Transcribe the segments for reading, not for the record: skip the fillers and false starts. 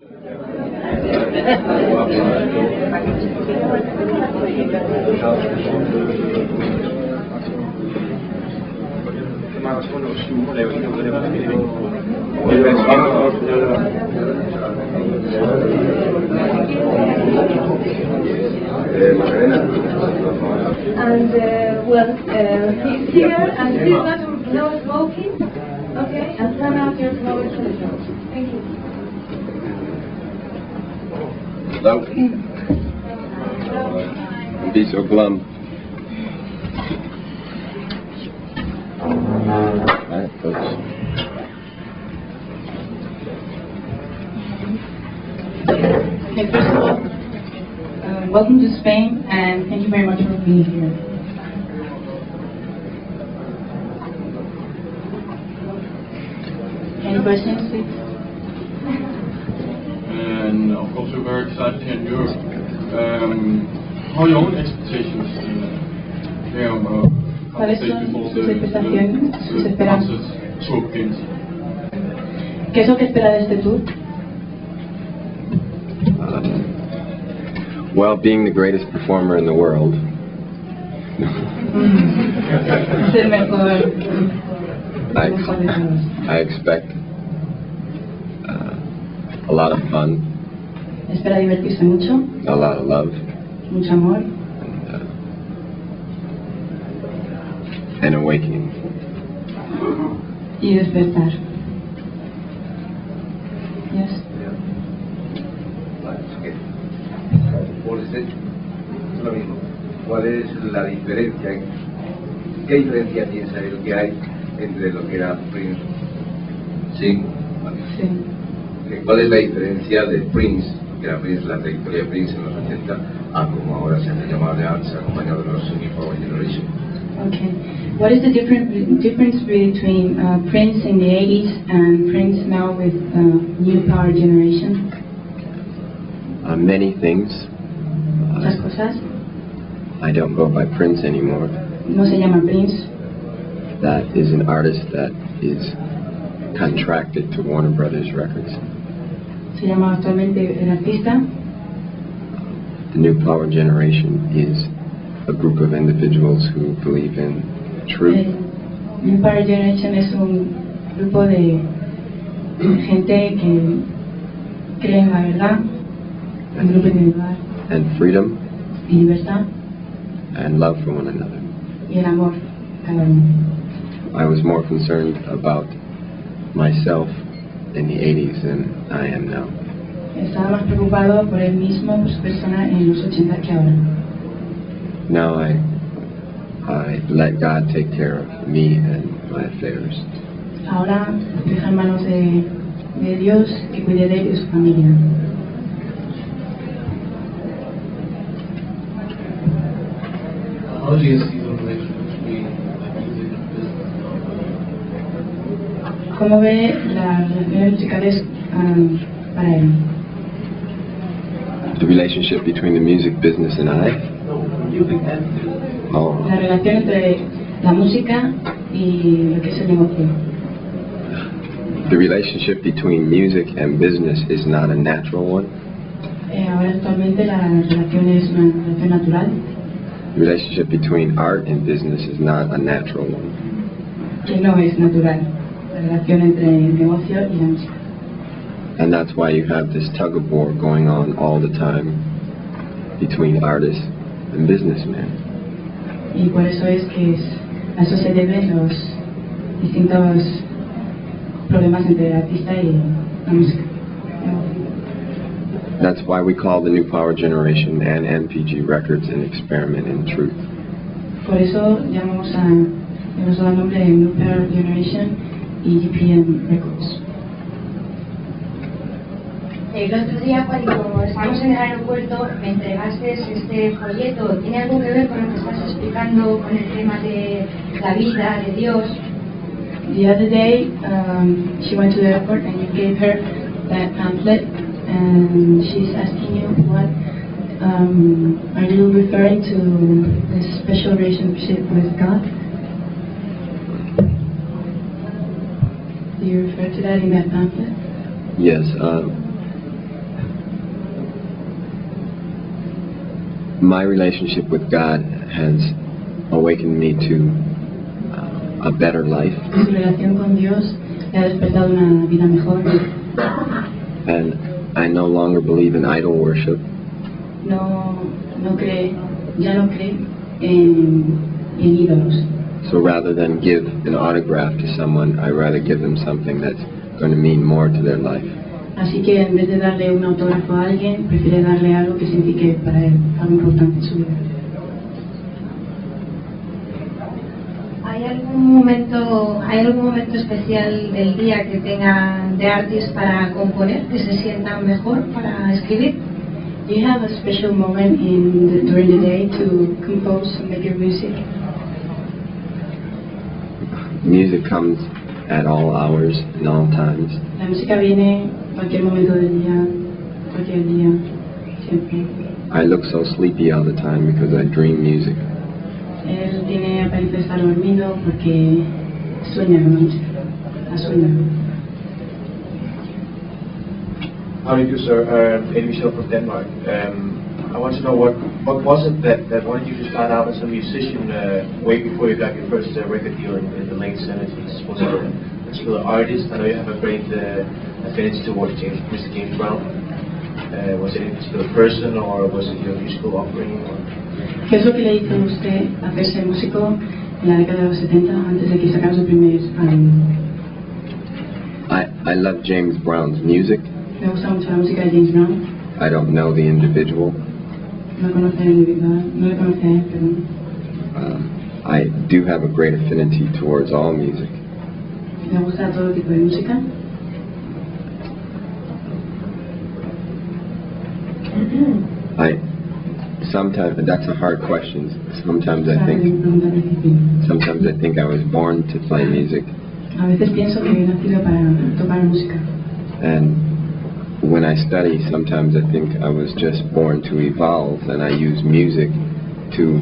And well, he's here and he's not no smoking. Okay, and turn out your smoking solutions. Thank you. Hello. Don't be so glum. Alright, folks. Okay, first of all, welcome to Spain, and thank you very much for being here. Any questions, please? And of course, we're very excited here in Europe. How are your own expectations ¿Cuáles son sus expectaciones, sus esperanzas? ¿Qué es lo que espera de este tour? Well, being the greatest performer in the world. Ser mejor. I expect a lot of fun. Espera divertirse mucho. A lot of love. Mucho amor. And awakening. Y despertar. Yes. ¿Cuál es la diferencia? ¿Qué diferencia piensa él que hay entre lo que era Prince? Sí. Sí. ¿Cuál es la diferencia de Prince, que era Prince, la trayectoria de Prince en los 80, a como ahora se hace llamar de Arts, acompañado de los New Power Generation? Okay. What is the difference between Prince in the 80s and Prince now with New Power Generation? Many things. Muchas cosas. I don't go by Prince anymore. No se llama Prince. That is an artist that is contracted to Warner Brothers Records. Se llama actualmente el artista. The New Power Generation is a group of individuals who believe in truth. New Power Generation es un grupo de gente que cree en la verdad, un grupo individual. And freedom. Y libertad. And love for one another. Y el amor cada uno. I was more concerned about myself in the 80s than I am now. Estaba más preocupado por él mismo, por su persona en los 80 que ahora. Now I let God take care of me and my affairs. Ahora deja en manos de Dios que cuide de él y de su familia. How do you see the relationship between music and business? ¿Cómo ve las relaciones musicales para él? The relationship between the music business and I? Oh. La relación entre la música y lo que es el negocio. The relationship between music and business is not a natural one. Ahora actualmente la relación es una relación natural. The relationship between art and business is not a natural one. Que no es natural. La relación entre el negocio y la música. And that's why you have this tug of war going on all the time between artists and businessmen. Y por eso es que a eso se deben los distintos problemas entre el artista y la música. That's why we call the New Power Generation and NPG Records an experiment in truth. Por eso llamamos al nombre de New Power Generation y GPM Records. El otro día cuando estábamos en el aeropuerto me entregaste este folleto. ¿Tiene algo que ver con lo que estás explicando con el tema de la vida, de Dios? The other day, she went to the airport and you gave her that pamphlet, and she's asking you what are you referring to this special relationship with God? Do you refer to that in that pamphlet? Yes, my relationship with God has awakened me to a better life. Su relación con Dios le ha despertado una vida mejor. And I no longer believe in idol worship. Ya no cree en ídolos. So rather than give an autograph to someone, I rather give them something that's going to mean more to their life. Así que en vez de darle un autógrafo a alguien, prefiere darle algo que signifique para él algo importante en su vida. ¿Hay algún momento especial del día que tengan de artist para componer, que se sientan mejor para escribir? Do you have a special moment during the day to compose and make your music? Music comes at all hours and all times. La música viene cualquier momento del día, cualquier día, siempre. I look so sleepy all the time because I dream music. Él tiene apariencia de estar dormido porque sueña con la música, la sueña. How do you do, sir? Eddie Michel from Denmark. I want to know what was it that wanted you to start out as a musician way before you got your first record deal in the late 70s? Was it a particular artist? I know you have a great affinity towards Mr. James Brown. Was it a particular person, or was it your musical upbringing? ¿Qué es lo que le hizo a usted hacerse músico en la década de los 70 antes de que sacara su primer álbum? I love James Brown's music. Me gusta mucho la música de James Brown. I don't know the individual. No le conoce a él, pero I do have a great affinity towards all music. me gusta todo tipo de música. Sometimes, that's a hard question. Sometimes I think I was born to play music. A veces pienso que he nacido para tocar música. And when I study, sometimes I think I was just born to evolve, and I use music to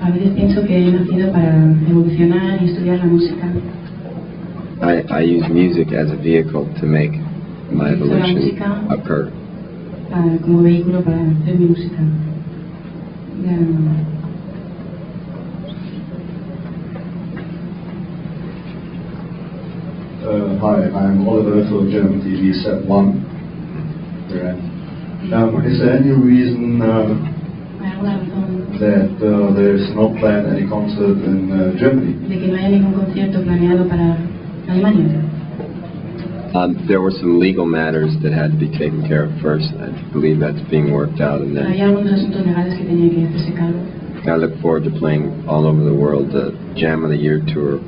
A veces pienso que he nacido para evolucionar y estudiar la música. I use music as a vehicle to make my evolution occur. Como vehículo para hacer mi música. Hi, I'm Oliver from German TV Set 1. Is there any reason that there is not planned any concert in Germany? De que no haya ningún concierto planeado para Alemania. There were some legal matters that had to be taken care of first. I believe that's being worked out, and then Hay algunos asuntos legales que tenía que hacerse cargo. I look forward to playing all over the world. The Jam of the Year tour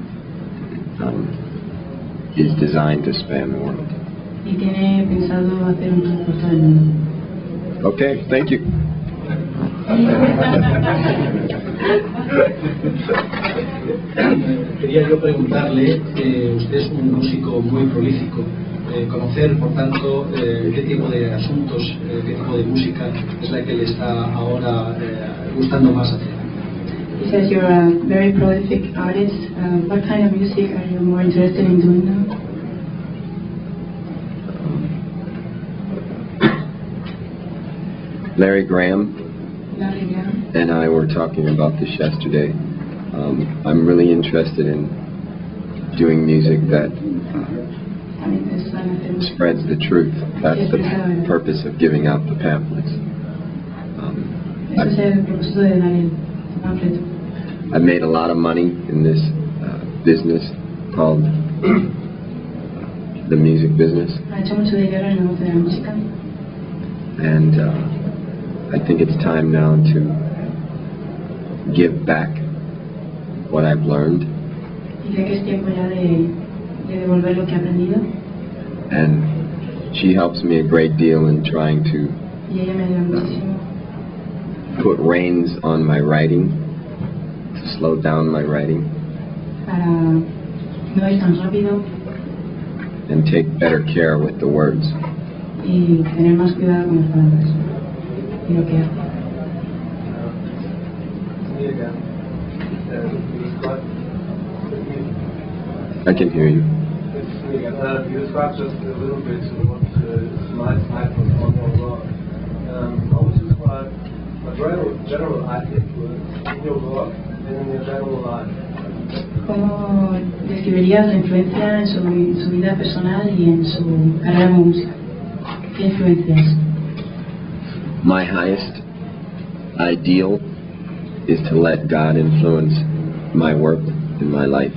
is designed to span the world. Y tiene pensado hacer un tour por todo el mundo. Okay, thank you. Quería yo preguntarle, usted es un músico muy prolífico, conocer por tanto qué tipo de asuntos, qué tipo de música es la que le está ahora gustando más hacer. He says you're a very prolific artist. What kind of music are you more interested in doing now? Larry Graham Larry Graham. and I were talking about this yesterday. I'm really interested in doing music that spreads the truth. That's the purpose of giving out the pamphlets. I've made a lot of money in this business called the music business. And I think it's time now to give back what I've learned. And she helps me a great deal in trying to put reins on my writing, to slow down my writing, and take better care with the words. I can hear you. You described just a little bit what tonight's night was all about. How would you describe general influence in your work and in your general life? ¿Cómo describirías la influencia en su vida personal y en su carrera como música? ¿Qué influencias? My highest ideal is to let God influence my work and my life.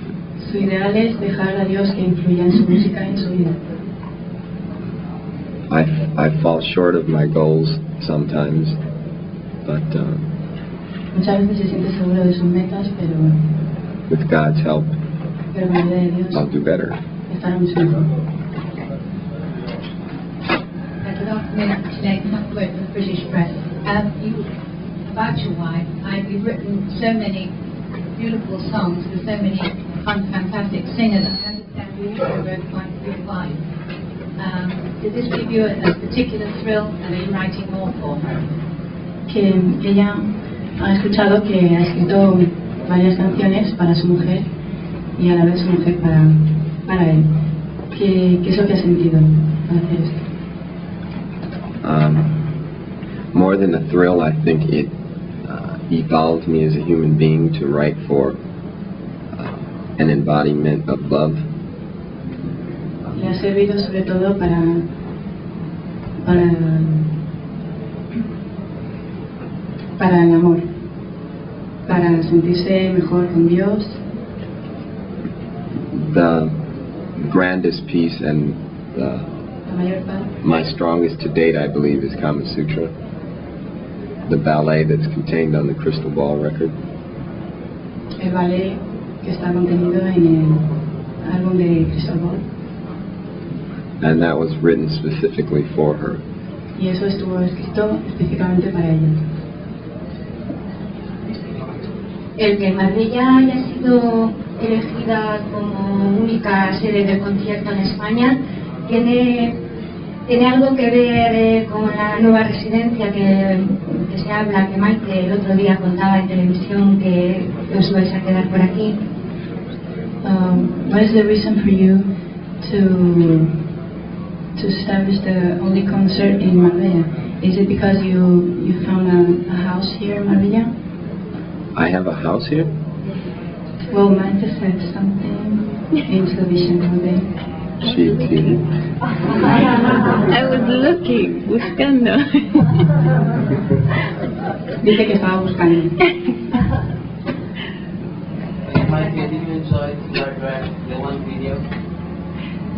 Su ideal es dejar a Dios que influya en su música y en su vida. I fall short of my goals sometimes, but Muchas veces se siente seguro de sus metas, pero with God's help, con la ayuda de Dios I'll do better. estará mucho mejor. Good afternoon, Jeanette Cuthbert of the British Press. About your wife, you've written so many beautiful songs with so many fantastic singers. I understand you also wrote quite a good wife. Did this give you a particular thrill, and are you writing more for her? Que ella ha escuchado que ha escrito varias canciones para su mujer y a la vez su mujer para él. ¿Qué es lo que ha sentido al hacer esto? More than a thrill, I think it evolved me as a human being to write for an embodiment of love. Le ha servido sobre todo para el amor, para sentirse mejor con Dios. The grandest piece and La mayor parte. my strongest to date, I believe, is Kama Sutra, the ballet that's contained on the Crystal Ball record. El ballet que está contenido en el álbum de Crystal Ball. And that was written specifically for her. Y eso estuvo escrito específicamente para ella. El que Marbella haya sido elegida como única sede de concierto en España tiene algo que ver con la nueva residencia que se habla, que Maite el otro día contaba en televisión que os vais a quedar por aquí. What is the reason for you to establish the only concert in Marbella? Is it because you found a house here in Marbella? I have a house here? Well, Maite said something in television one day. She did. I was looking, buscando. Dice que estaba buscando. Mike, did you enjoy the one video?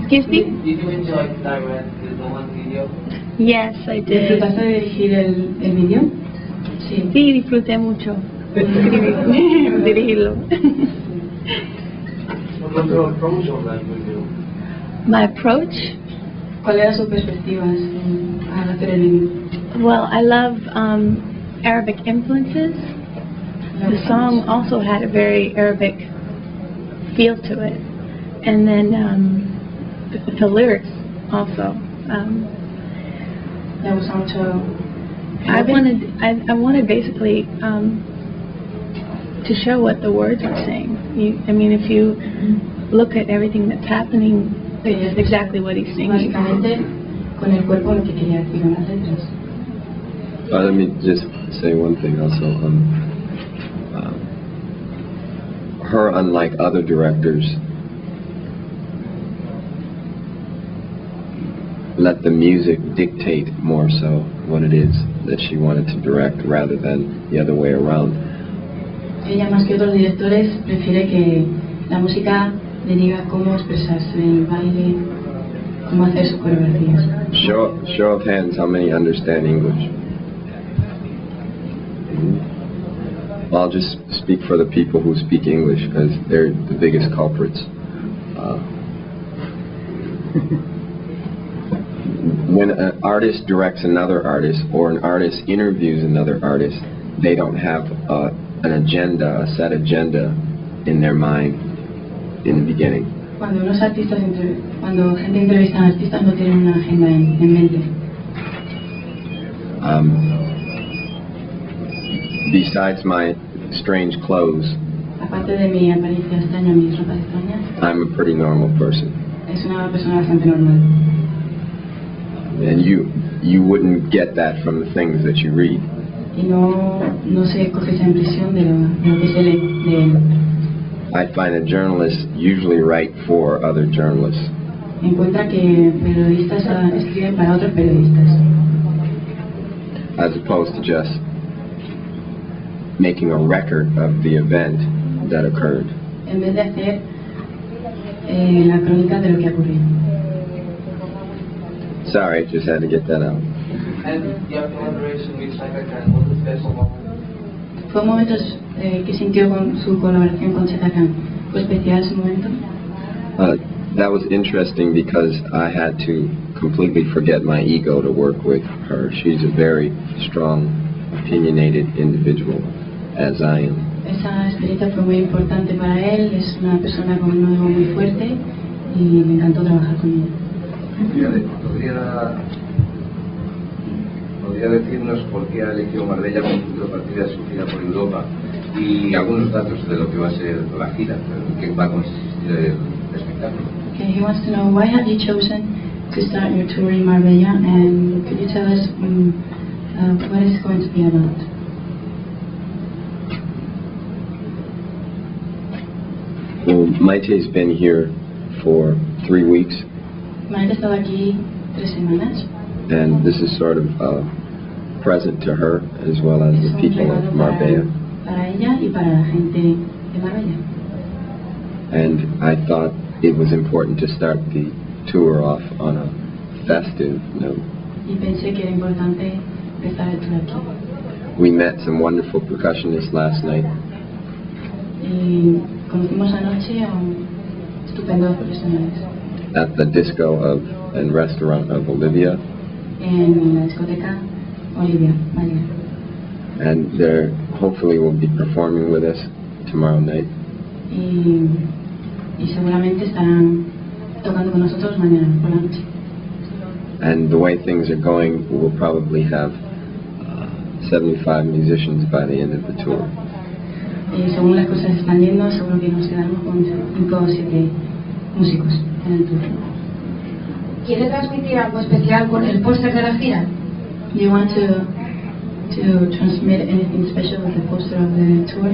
Excuse me? Did you enjoy the one video? Yes, I did. ¿Disfrutaste de dirigir el vídeo? Sí. Sí, disfruté mucho dirigirlo. What was your approach on that video? My approach? ¿Cuál era su perspectiva al hacer el vídeo? Well, I love Arabic influences. The song also had a very Arabic feel to it. And then the lyrics also. Le gusta mucho. I wanted basically to show what the words are saying. I mean, if you look at everything that's happening, it's exactly what he's singing. Básicamente, con el cuerpo lo que quería decir en las letras. Let me just say one thing also. Her, unlike other directors, let the music dictate more so what it is that she wanted to direct rather than the other way around. Ella, más que otros directores, prefiere que la música le diga cómo expresarse en el baile, cómo hacer sus coreografías. Show of hands, how many understand English? Well, I'll just speak for the people who speak English because they're the biggest culprits. When an artist directs another artist or an artist interviews another artist, they don't have an agenda, a set agenda in their mind in the beginning. Cuando cuando gente entrevista a artistas no tienen una agenda en mente. Besides my strange clothes, Aparte de mi apariencia extraña, mis ropas extrañas, I'm a pretty normal person. es una persona bastante normal. And you wouldn't get that from the things that you read. Y y no se coge esa impresión de lo que se lee de él. I find that journalists usually write for other journalists. Encuentra que periodistas escriben para otros periodistas, as opposed to just making a record of the event that occurred. en vez de hacer la crónica de lo que ocurrió. Sorry, just had to get that out. And your collaboration with Chaka Khan, what was the special moment? ¿Fue momentos que sintió con su colaboración con Chaka Khan? ¿Fue especial ese momento? That was interesting because I had to completely forget my ego to work with her. She's a very strong, opinionated individual, as I am. Esa experiencia fue muy importante para él, es una persona con un ego muy fuerte y me encantó trabajar con ella. ¿Podría decirnos por qué ha elegido Marbella como punto de partida de su gira por Europa y algunos datos de lo que va a ser la gira, en qué va a consistir el espectáculo? Okay, he wants to know why have you chosen to start your tour in Marbella, and could you tell us what it's going to be about? Well, Maite's been here for 3 weeks, Maite ha estado aquí 3 semanas. and this is sort of a present to her as well as Es the un people regalo of Marbella. para ella y para la gente de Marbella. And I thought it was important to start the tour off on a festive note. Y pensé que era importante empezar el tour aquí. We met some wonderful percussionists last night, Y conocimos anoche a un estupendo profesionales at the disco and restaurant of Olivia, en la discoteca Olivia, María. and they hopefully will be performing with us tomorrow night. Y seguramente estarán tocando con nosotros mañana por la noche. And the way things are going, we'll probably have 75 musicians by the end of the tour. Y según las cosas están yendo, seguro que nos quedaremos con 5 o 7 músicos en el tour. ¿Quiere transmitir algo especial con el póster de la gira? Do you want to transmit anything special with the poster of the tour?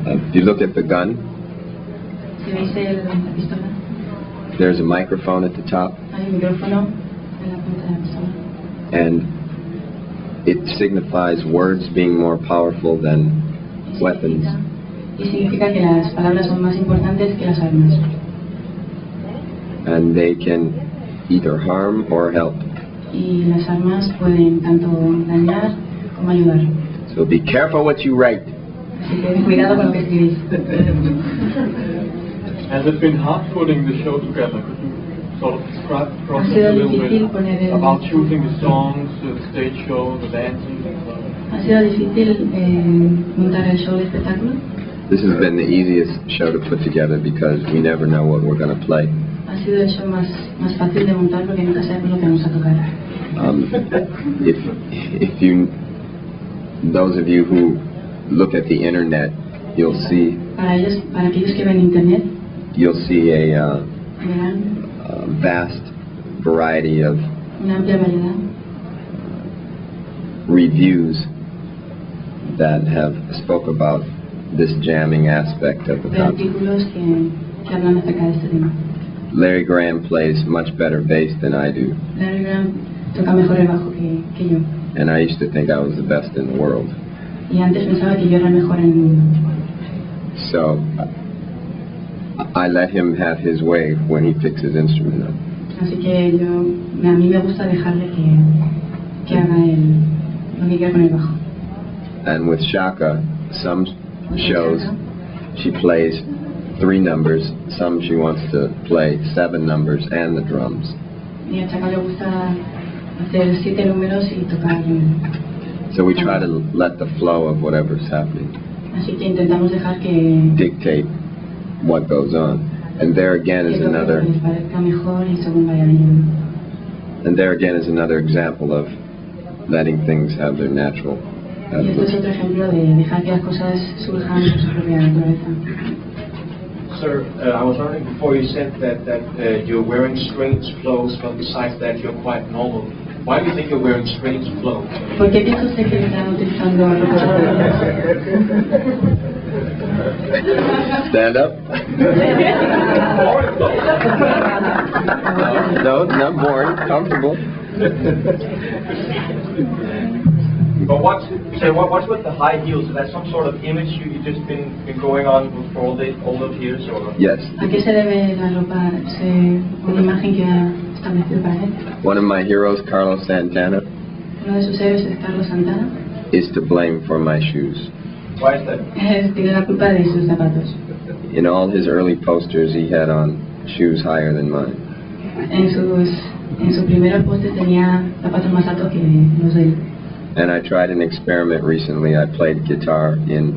If you look at the gun, Si veis la pistola, there's a microphone at the top, hay un micrófono en la punta de la pistola. and it signifies words being more powerful than weapons. Y significa que las palabras son más importantes que las armas. And they can either harm or help. Y las armas pueden tanto dañar como ayudar. So be careful what you write. Así que cuidado con lo que escribís. Has it been hard putting the show together? Could you sort of describe the process sido a little difícil poner bit el- about choosing the songs, the stage show, the dancing, and so on? ¿Ha sido difícil montar el show de espectáculo? This has been the easiest show to put together because we never know what we're going to play. Ha sido el show más fácil de montar porque nunca sabemos lo que vamos a tocar. If you, those of you who look at the internet, you'll see Para aquellos que ven internet, a verán vast variety of una amplia variedad reviews that have spoke about this jamming aspect of the de concert. artículos que hablan acerca de este tema. Larry Graham plays much better bass than I do, Larry Graham toca mejor el bajo que yo. and I used to think I was the best in the world. Y antes pensaba que yo era el mejor en el mundo. So I let him have his way when he picks his instrument up. Así que a mí me gusta dejarle que haga lo que quiera con el bajo. And with Shaka, some shows she plays 3 numbers, some she wants to play 7 numbers and the drums. Y a Chaka le gusta hacer 7 números y tocar. So we try to let the flow of whatever's happening Así que intentamos dejar que dictate what goes on. And there again is toque lo que another, les parezca mejor y según vaya viniendo. and there again is another example of letting things have their natural Y esto es otro ejemplo de dejar que las cosas surjan por su propia naturaleza. Sir, I was wondering before you said that you're wearing strange clothes, but besides that you're quite normal. Why do you think you're wearing strange clothes? ¿Por qué piensa usted que están utilizando ropa extraña? Stand up. No, not boring. Comfortable. But what's with the high heels? Is that some sort of image you've just been going on for all those years? Or? Yes. ¿A qué se debe la ropa? ¿Una imagen que ha establecido para él? One of my heroes, Carlos Santana, Uno de sus héroes es Carlos Santana. is to blame for my shoes. Why is that? Tiene la culpa de sus zapatos. In all his early posters, he had on shoes higher than mine. En sus primeros postes tenía zapatos más altos que los de él. And I tried an experiment recently. I played guitar in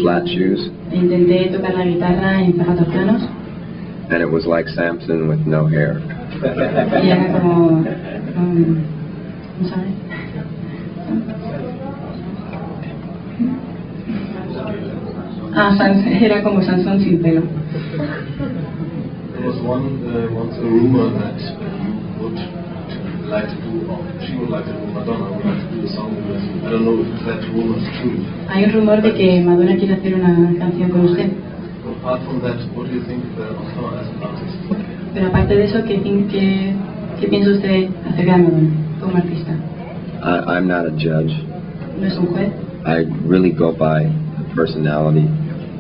flat shoes, Intenté tocar la guitarra en zapatos planos and it was like Samson with no hair. y era como, ¿cómo sabes? Era como Sansón sin pelo. There was once a rumor that you would like to do, or she would like to do, Madonna would like to do a song with you. I don't know if that rumor is true. Hay un rumor de que Madonna quiere hacer una canción con usted. Apart from that, what do you think of her as an artist? Pero aparte de eso, ¿qué piensa usted acerca de Madonna como artista? I'm not a judge. ¿No es un juez? I really go by personality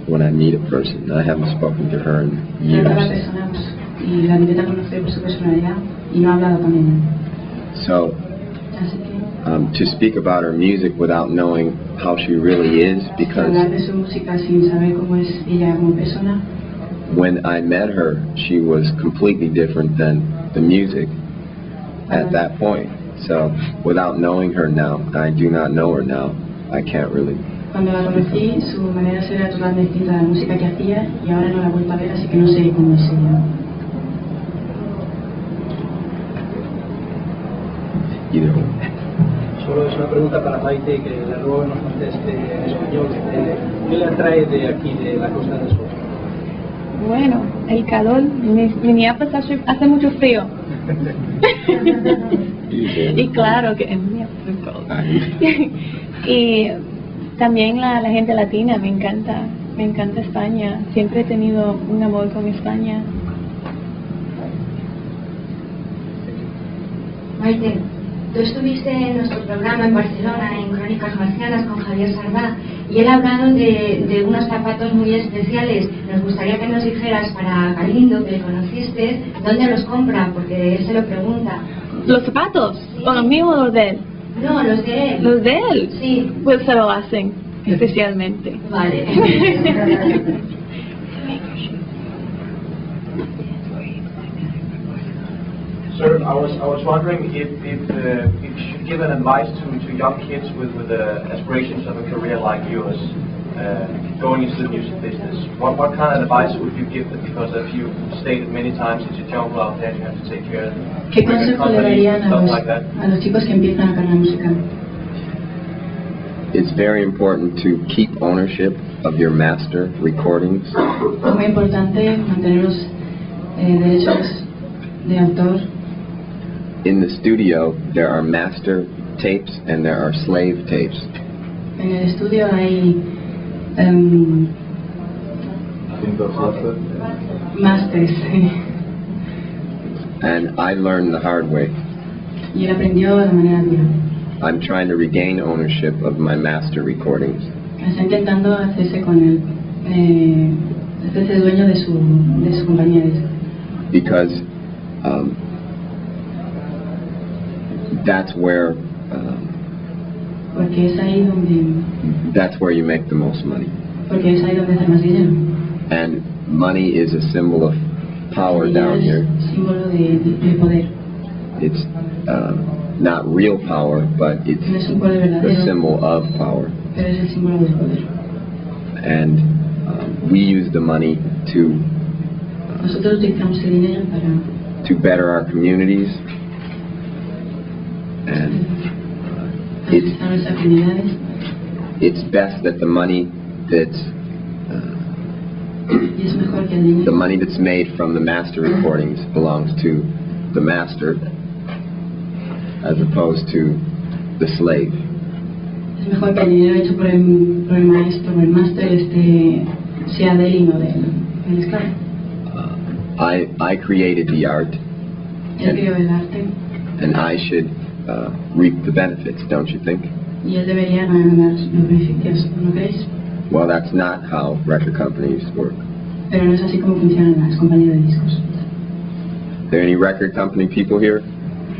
when I meet a person. I haven't spoken to her in Trata a la years. persona y la intenta conocer por su personalidad y no ha hablado con ella. So, Así que to speak about her music without knowing how she really is, because hablar de su música sin saber cómo es ella como persona. when I met her, she was completely different than the music at that point. So, without knowing her now, I do not know her now, I can't really. Cuando la conocí, su manera de ser era totalmente distinta a la música que hacía y ahora no la he vuelto a ver, así que no sé cómo es ella. Either way. Solo es una pregunta para Maite, que la ruego nos conteste en español. ¿Qué le atrae de aquí, de la Costa del Sol? Bueno, el calor. En Minneapolis hace mucho frío. Y claro que en Minneapolis es cold. Y también la gente latina, me encanta España. Siempre he tenido un amor con España. Maite, tú estuviste en nuestro programa en Barcelona, en Crónicas Marcianas, con Javier Sardá, y él ha hablado de unos zapatos muy especiales. Nos gustaría que nos dijeras, para Galindo, que le conociste, ¿dónde los compra? Porque él se lo pregunta. ¿Los zapatos? ¿O los míos o los de él? No, los de él. ¿Los de él? Sí. Pues se lo hacen, especialmente. Vale. Sir, I was wondering if you should give an advice to young kids with aspirations of a career like yours, going into the music business. What kind of advice would you give them? Because as you stated many times, it's a jungle out there, you have to take care of ¿Qué consejo le darían stuff like that. a los chicos que empiezan a carrera musical? It's very important to keep ownership of your master recordings. Es muy importante mantener los derechos de autor. In the studio, there are master tapes and there are slave tapes. En el estudio hay masters. And I learned the hard way. Y él aprendió de manera dura. I'm trying to regain ownership of my master recordings. Está intentando hacerse con él, hacerse dueño de su compañía. Because that's where Porque es ahí donde, that's where you make the most money. porque es ahí donde hace más dinero. And money is a symbol of power down here. Es símbolo de poder. It's not real power, but it's No es un poder the verdadero, symbol of power. pero es el símbolo del poder. And we use the money to Nosotros utilizamos el dinero para better our communities, and asistir a nuestras comunidades. it's best that the money that's Y es mejor que el dinero the money that's made from the master recordings belongs to the master, as opposed to the slave. Es mejor que el dinero hecho por el maestro o el máster sea de él y no del esclavo. I created the art, Él creó el arte and I should reap the benefits, don't you think? y él debería ganar los beneficios, ¿no creéis? Well, that's not how record companies work. Pero no es así como funcionan las compañías de discos. Are there any record company people here?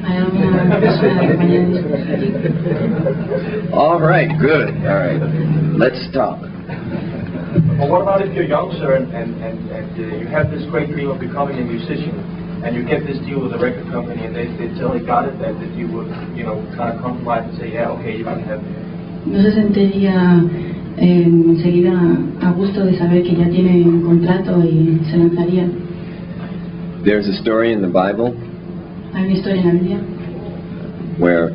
¿Hay alguna persona de la compañía de discos aquí? All right, good. All right, let's talk. Well, what about if you're young, sir, and you have this great dream of becoming a musician, and you get this deal with a record company, and they tell you got it, that you would, kind of compromise and say, yeah, okay, you can have it. ¿No se sentiría enseguida a gusto de saber que ya tiene un contrato y se lanzaría? There's a story in the Bible Hay una historia en la Biblia where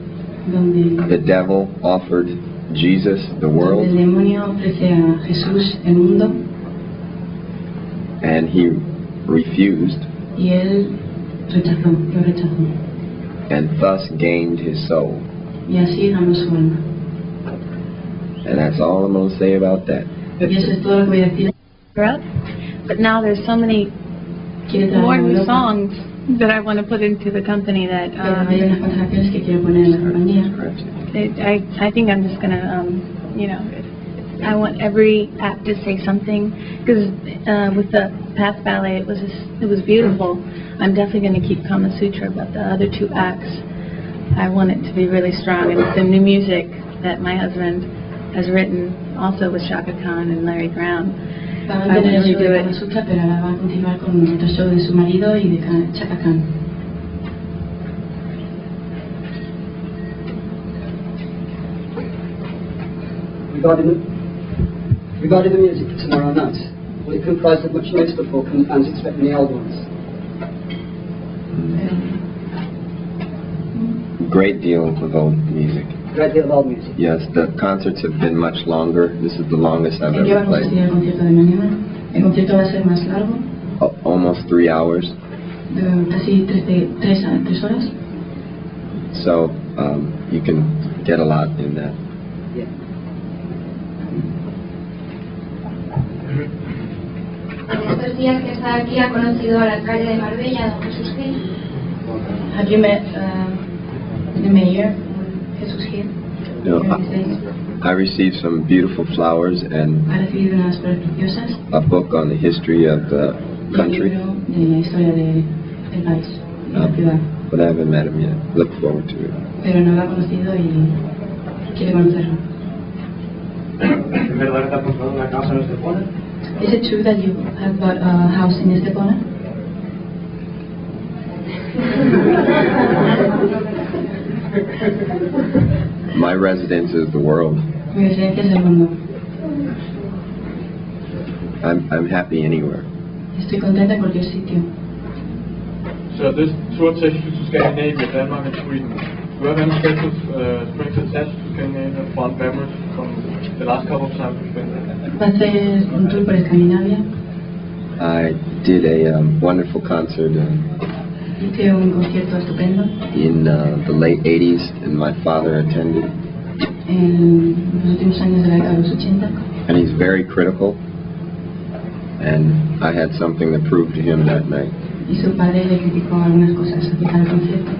donde the devil offered Jesus the el world, demonio ofrece a Jesús el mundo and he refused, y él lo rechazó and thus gained his soul. y así ganó su alma. And that's all I'm going to say about that. Y eso es todo lo que voy a decir. But now there's so many Quiere more trabajar en new Europa, songs that I want to put into the company that pero hay unas cuantas canciones que quiero poner en la compañía. I think I'm just gonna I want every act to say something, because with the past ballet it was beautiful. I'm definitely going to keep Kama Sutra, but the other two acts I want it to be really strong, and it's the new music that my husband has written also with Shaka Khan and Larry Brown. Va a I mantener el really show do de it. Kama Sutra, pero ahora va a continuar con otro show de su marido y de Chaka Khan. Regarding the music for tomorrow night, will it comprise of much new stuff or can fans expect any old ones? Great deal of old music. Great deal of old music. Yes, the concerts have been much longer. This is the longest I've ¿En qué ever va a consistir played. el concierto de mañana? El concierto va a ser más largo, Almost 3 hours. de casi 3 horas. So you can get a lot in that. Yeah. En estos días que está aquí ha conocido al alcalde de Marbella, don Jesús Gil. Have you met the mayor, Jesús Gil? You know, I received some beautiful flowers and Ha recibido unas flores preciosas a book on the history of the y un country, libro de la historia del país, de la ciudad. but I haven't met him yet. Look forward to it. Pero no lo ha conocido y quiere conocerlo. ¿Es verdad que has comprado una casa en Estepona? Is it true that you have bought a house in Estepona? My residence is the world. Mi residencia es el mundo. I'm happy anywhere. Estoy contenta en cualquier sitio. So this tour takes you to Scandinavia, Denmark and Sweden. Do you have any special strings attached to Scandinavia, fond memories from the last couple of times you've been there? Va a hacer un tour por Escandinavia. I did a wonderful concert Hice un concierto estupendo in the late 80s, and my father attended. en los últimos años de la década de los 80. And he's very critical, and I had something to prove to him that night. Y su padre le criticó algunas cosas acerca del concierto.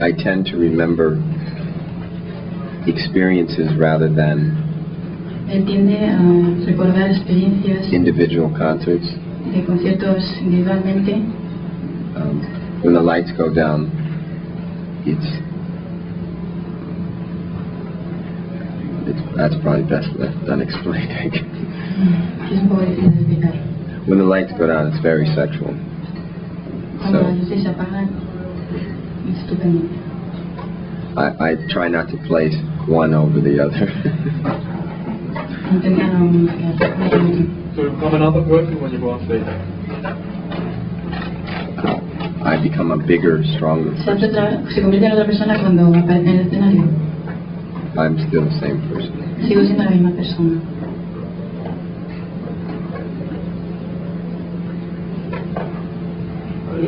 I tend to remember experiences rather than Él tiende a recordar experiencias individual concerts. de conciertos individualmente. When the lights go down, that's probably best left unexplained, I guess. Que es un poco difícil de explicar. When the lights go down, it's very sexual. Cuando las So luces se apagan, es estupendo. I try not to place one over the other. Intenta no mezclar uno con So you become another person when you go on stage. I become a bigger, stronger otro. person. Se convierte en otra persona cuando aparece en el escenario. I'm still the same person. Sigo siendo la misma persona.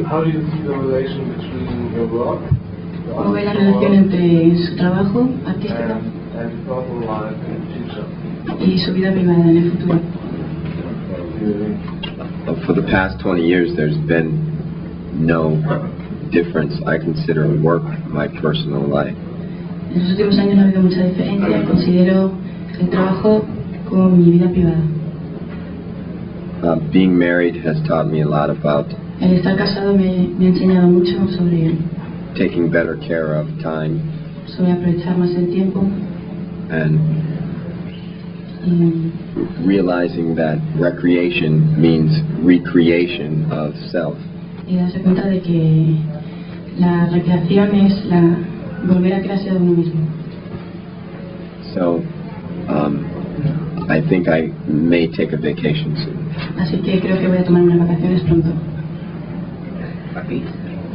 How do you see the relation between your work ¿Cómo ve la relación entre su trabajo artístico and personal life in the future? y su vida privada en el futuro? For the past 20 years, there's been no difference. I consider work my personal life. En los últimos años no ha habido mucha diferencia. Considero el trabajo como mi vida privada. Being married has taught me a lot about El estar casado me ha enseñado mucho sobre taking better care of time aprovechar más el tiempo and y realizing that recreation means recreation of self. darse cuenta de que la recreación es volver a crearse de uno mismo. So, I think I may take a vacation soon. Así que creo que voy a tomar unas vacaciones pronto.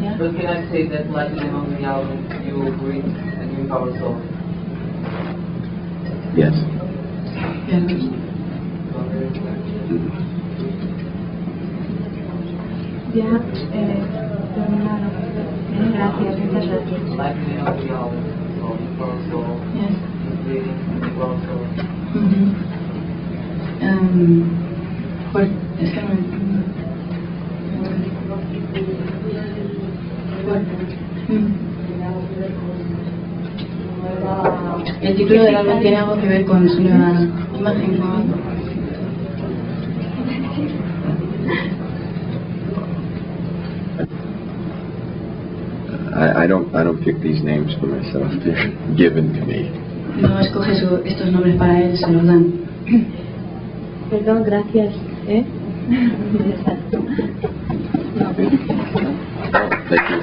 Yeah. But can I say that like on the album you will bring a new power song? Yes. Ya, terminado. Gracias, muchas gracias. Like on the album, so power song, Yes. including the power song. Pues es que no. El título del álbum tiene algo que ver con su nueva imagen, ¿no? I don't pick these names for myself. They're given to me. No escoge estos nombres para él, se los dan. Perdón, gracias. Oh, thank you.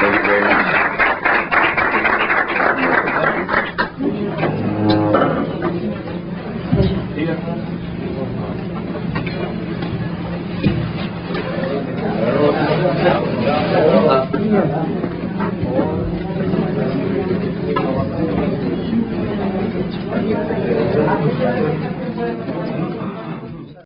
Thank you very much. Yeah.